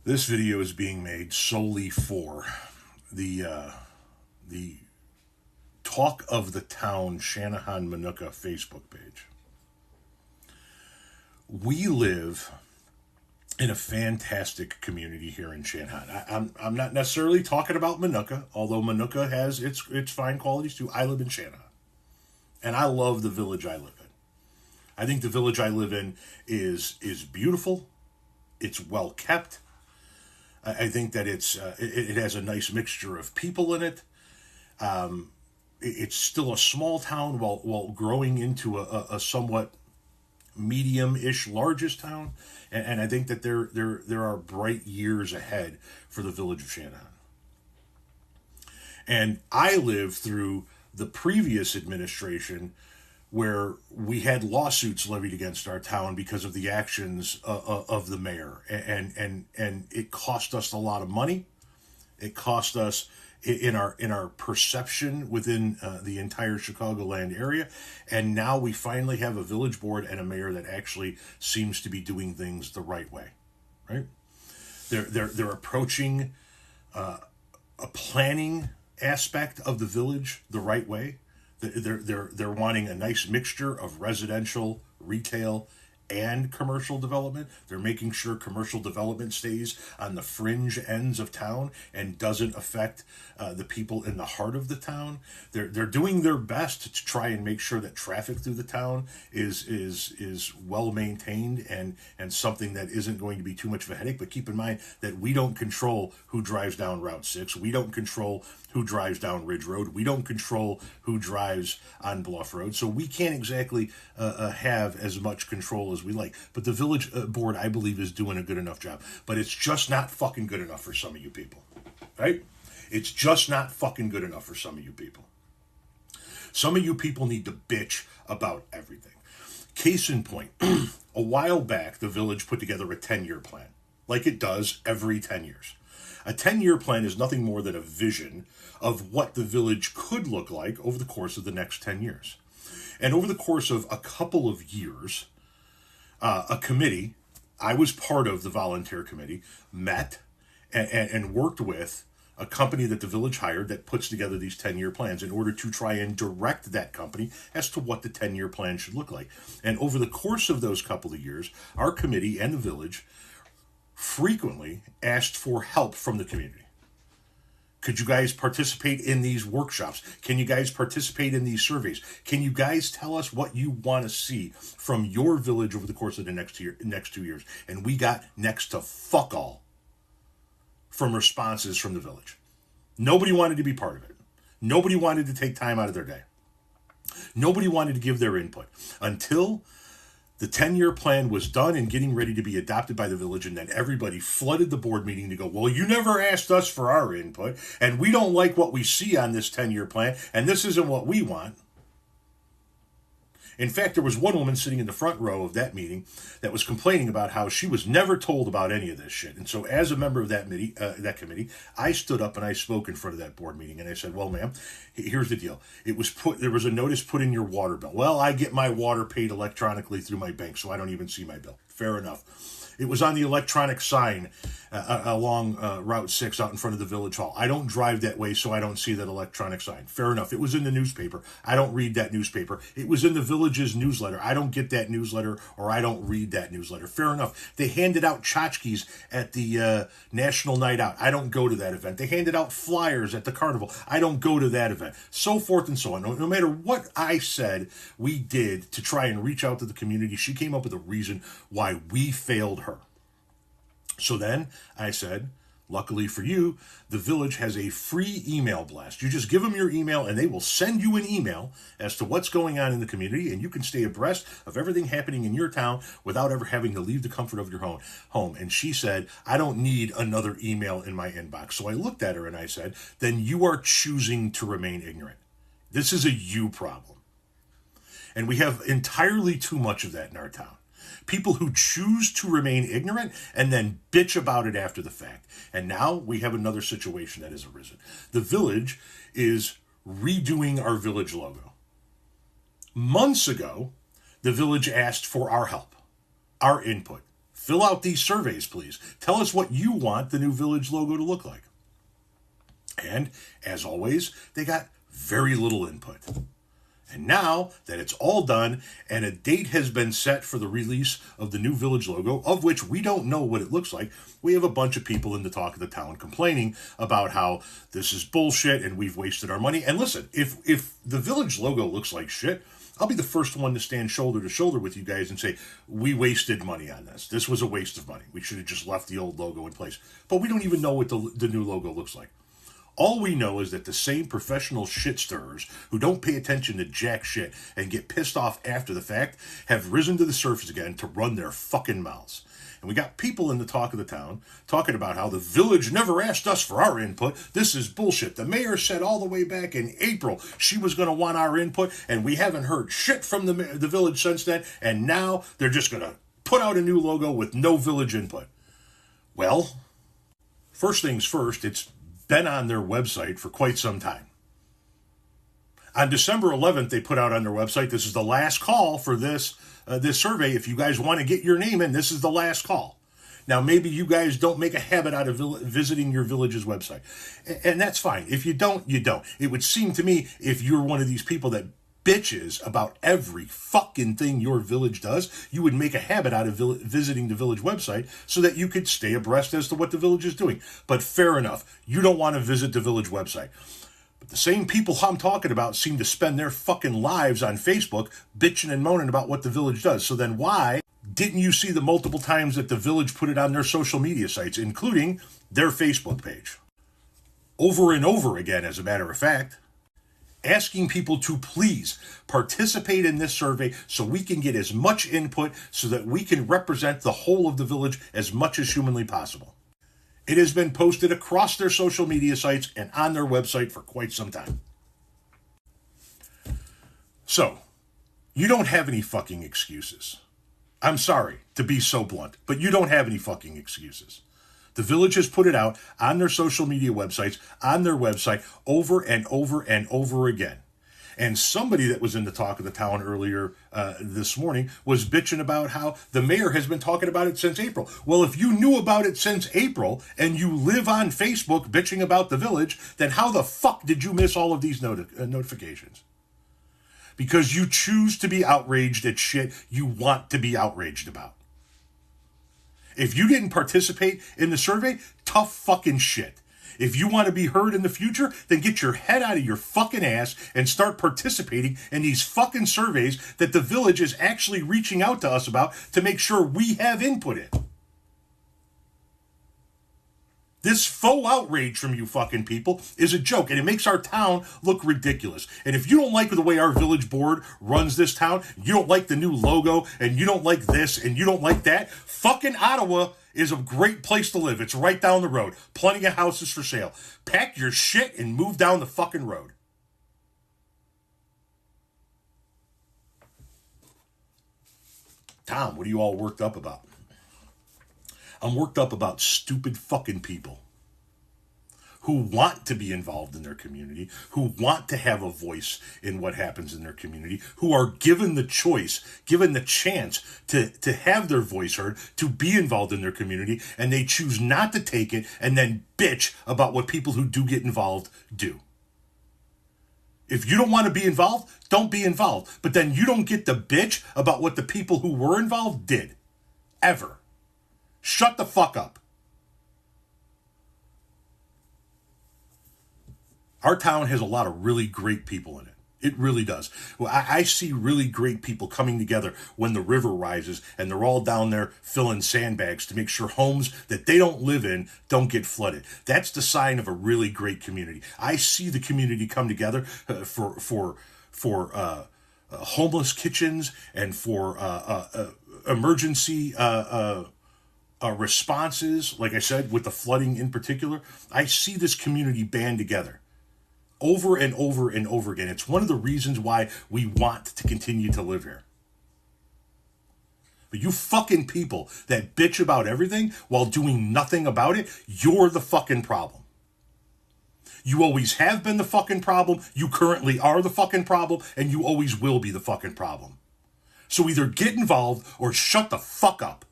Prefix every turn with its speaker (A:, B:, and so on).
A: This video is being made solely for the Talk of the Town Channahon Manuka Facebook page. We live in a fantastic community here in Channahon. I'm not necessarily talking about Manuka, although Manuka has its fine qualities too. I live in Channahon, and I love the village I live in. I think the village I live in is beautiful. It's well kept. I think that it has a nice mixture of people in it. It's still a small town while growing into a somewhat medium-ish largest town, and I think that there are bright years ahead for the village of Channahon. And I lived through the previous administration where we had lawsuits levied against our town because of the actions of the mayor, and it cost us a lot of money. It cost us in our perception within the entire Chicagoland area, and now we finally have a village board and a mayor that actually seems to be doing things the right way. Right? They're approaching a planning aspect of the village the right way. They're wanting a nice mixture of residential, retail, and commercial development. They're making sure commercial development stays on the fringe ends of town and doesn't affect the people in the heart of the town. They're doing their best to try and make sure that traffic through the town is well maintained and something that isn't going to be too much of a headache. But keep in mind that we don't control who drives down Route 6. We don't control who drives down Ridge Road. We don't control who drives on Bluff Road. So we can't exactly have as much control as we like. But the village board, I believe, is doing a good enough job. But it's just not fucking good enough for some of you people. Right? It's just not fucking good enough for some of you people. Some of you people need to bitch about everything. Case in point, a while back, the village put together a 10-year plan, like it does every 10 years. A 10-year plan is nothing more than a vision of what the village could look like over the course of the next 10 years. And over the course of a couple of years, a committee, I was part of the volunteer committee, met and worked with a company that the village hired that puts together these 10-year plans in order to try and direct that company as to what the 10-year plan should look like. And over the course of those couple of years, our committee and the village frequently asked for help from the community. Could you guys participate in these workshops? Can you guys participate in these surveys? Can you guys tell us what you want to see from your village over the course of the next 2 years? And we got next to fuck all from responses from the village. Nobody wanted to be part of it. Nobody wanted to take time out of their day. Nobody wanted to give their input until the 10-year plan was done and getting ready to be adopted by the village, and then everybody flooded the board meeting to go, well, you never asked us for our input, and we don't like what we see on this 10-year plan, and this isn't what we want. In fact, there was one woman sitting in the front row of that meeting that was complaining about how she was never told about any of this shit. And so as a member of that committee, I stood up and I spoke in front of that board meeting. And I said, well, ma'am, here's the deal. There was a notice put in your water bill. Well, I get my water paid electronically through my bank, so I don't even see my bill. Fair enough. It was on the electronic sign along Route 6 out in front of the village hall. I don't drive that way, so I don't see that electronic sign. Fair enough. It was in the newspaper. I don't read that newspaper. It was in the village's newsletter. I don't get that newsletter, or I don't read that newsletter. Fair enough. They handed out tchotchkes at the National Night Out. I don't go to that event. They handed out flyers at the carnival. I don't go to that event. So forth and so on. No matter what I said we did to try and reach out to the community, she came up with a reason why we failed her. So then I said, luckily for you, the village has a free email blast. You just give them your email and they will send you an email as to what's going on in the community, and you can stay abreast of everything happening in your town without ever having to leave the comfort of your home. And she said, I don't need another email in my inbox. So I looked at her and I said, then you are choosing to remain ignorant. This is a you problem. And we have entirely too much of that in our town. People who choose to remain ignorant and then bitch about it after the fact. And now we have another situation that has arisen. The village is redoing our village logo. Months ago, the village asked for our help, our input, Fill out these surveys, please. Tell us what you want the new village logo to look like. And, as always, they got very little input. And now that it's all done and a date has been set for the release of the new village logo, of which we don't know what it looks like, we have a bunch of people in the talk of the town complaining about how this is bullshit and we've wasted our money. And listen, if the village logo looks like shit, I'll be the first one to stand shoulder to shoulder with you guys and say, we wasted money on this. This was a waste of money. We should have just left the old logo in place. But we don't even know what the new logo looks like. All we know is that the same professional shit stirrers who don't pay attention to jack shit and get pissed off after the fact have risen to the surface again to run their fucking mouths. And we got people in the talk of the town talking about how the village never asked us for our input. This is bullshit. The mayor said all the way back in April she was going to want our input, and we haven't heard shit from the village since then, and now they're just going to put out a new logo with no village input. Well, first things first, it's been on their website for quite some time. On December 11th, they put out on their website, this is the last call for this survey. If you guys want to get your name in, this is the last call. Now, maybe you guys don't make a habit out of visiting your village's website. And that's fine. If you don't, you don't. It would seem to me, if you're one of these people that bitches about every fucking thing your village does, you would make a habit out of visiting the village website so that you could stay abreast as to what the village is doing. But fair enough, you don't want to visit the village website. But the same people I'm talking about seem to spend their fucking lives on Facebook bitching and moaning about what the village does. So then why didn't you see the multiple times that the village put it on their social media sites, including their Facebook page? Over and over again, as a matter of fact. Asking people to please participate in this survey so we can get as much input so that we can represent the whole of the village as much as humanly possible. It has been posted across their social media sites and on their website for quite some time. So, you don't have any fucking excuses. I'm sorry to be so blunt, but you don't have any fucking excuses. The village has put it out on their social media websites, on their website, over and over and over again. And somebody that was in the talk of the town earlier this morning was bitching about how the mayor has been talking about it since April. Well, if you knew about it since April and you live on Facebook bitching about the village, then how the fuck did you miss all of these notifications? Because you choose to be outraged at shit you want to be outraged about. If you didn't participate in the survey, tough fucking shit. If you want to be heard in the future, then get your head out of your fucking ass and start participating in these fucking surveys that the village is actually reaching out to us about to make sure we have input in. This faux outrage from you fucking people is a joke, and it makes our town look ridiculous. And if you don't like the way our village board runs this town, you don't like the new logo, and you don't like this, and you don't like that, fucking Ottawa is a great place to live. It's right down the road. Plenty of houses for sale. Pack your shit and move down the fucking road. Tom, what are you all worked up about? I'm worked up about stupid fucking people who want to be involved in their community, who want to have a voice in what happens in their community, who are given the choice, given the chance to have their voice heard, to be involved in their community, and they choose not to take it and then bitch about what people who do get involved do. If you don't want to be involved, don't be involved. But then you don't get to bitch about what the people who were involved did. Ever. Shut the fuck up. Our town has a lot of really great people in it. It really does. Well, I see really great people coming together when the river rises and they're all down there filling sandbags to make sure homes that they don't live in don't get flooded. That's the sign of a really great community. I see the community come together for homeless kitchens and for emergency responses, like I said, with the flooding in particular. I see this community band together over and over and over again. It's one of the reasons why we want to continue to live here. But you fucking people that bitch about everything while doing nothing about it, you're the fucking problem. You always have been the fucking problem, you currently are the fucking problem, and you always will be the fucking problem. So either get involved or shut the fuck up.